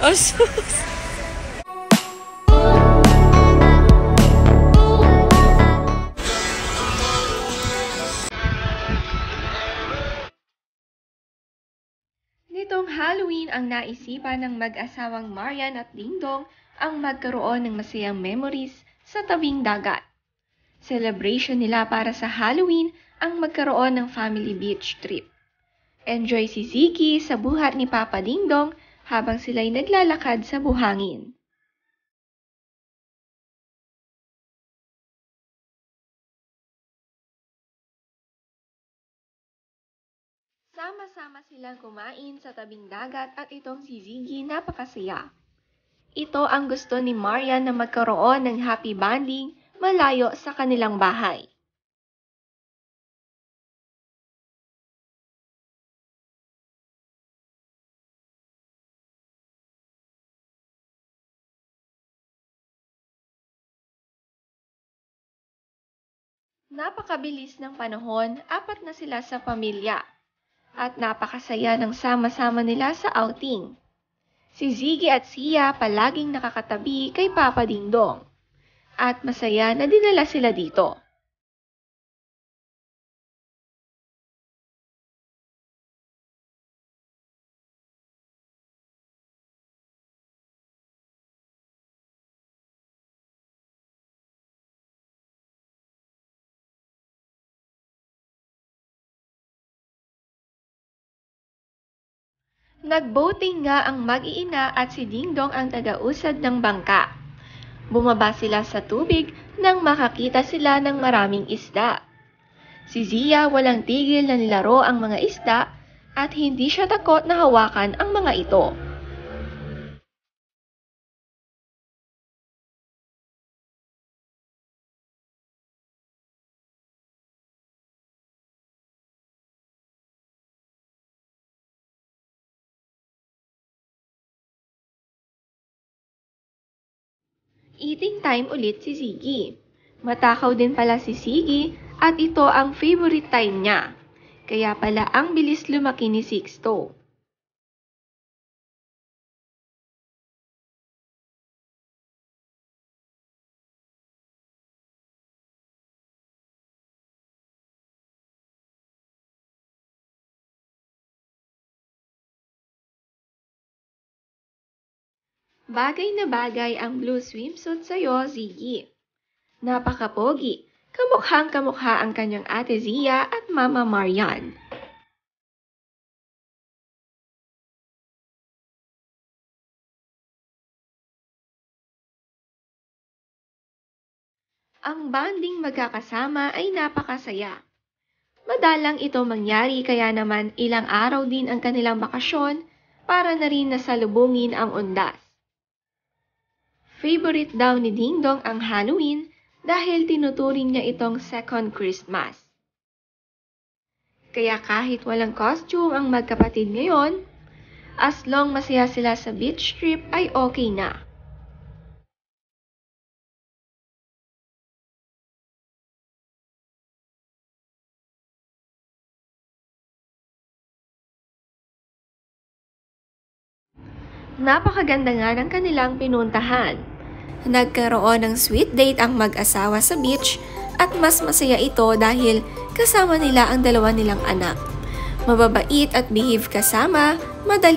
Oh, sus. Nitong Halloween ang naisipan ng mag-asawang Marian at Dingdong ang magkaroon ng masayang memories sa tabing dagat. Celebration nila para sa Halloween ang magkaroon ng family beach trip. Enjoy si Ziggy sa buhat ni Papa Dingdong habang sila'y naglalakad sa buhangin. Sama-sama silang kumain sa tabing dagat at itong si Ziggy napakasaya. Ito ang gusto ni Marian na magkaroon ng happy bonding malayo sa kanilang bahay. Napakabilis ng panahon, 4 na sila sa pamilya. At napakasaya ng sama-sama nila sa outing. Si Ziggy at Sia palaging nakakatabi kay Papa Dingdong. At masaya na dinala sila dito. Nag-boating nga ang mag-iina at si Dingdong ang taga-usad ng bangka. Bumaba sila sa tubig nang makakita sila ng maraming isda. Si Zia walang tigil na nilaro ang mga isda at hindi siya takot na hawakan ang mga ito. Eating time ulit si Ziggy. Matakaw din pala si Ziggy at ito ang favorite time niya. Kaya pala ang bilis lumaki ni Sixto. Bagay na bagay ang blue swimsuit sa'yo, Ziggy. Napakapogi. Kamukhang kamukha ang kanyang ate Zia at Mama Marian. Ang banding magkakasama ay napakasaya. Madalang ito mangyari kaya naman ilang araw din ang kanilang bakasyon para na rin nasalubungin ang undas. Favorite daw ni Dingdong ang Halloween dahil tinuturing niya itong second Christmas. Kaya kahit walang costume ang magkapatid ngayon, as long masaya sila sa beach trip ay okay na. Napakaganda nga ng kanilang pinuntahan. Nagkaroon ng sweet date ang mag-asawa sa beach at mas masaya ito dahil kasama nila ang 2 nilang anak. Mababait at behave kasama, madali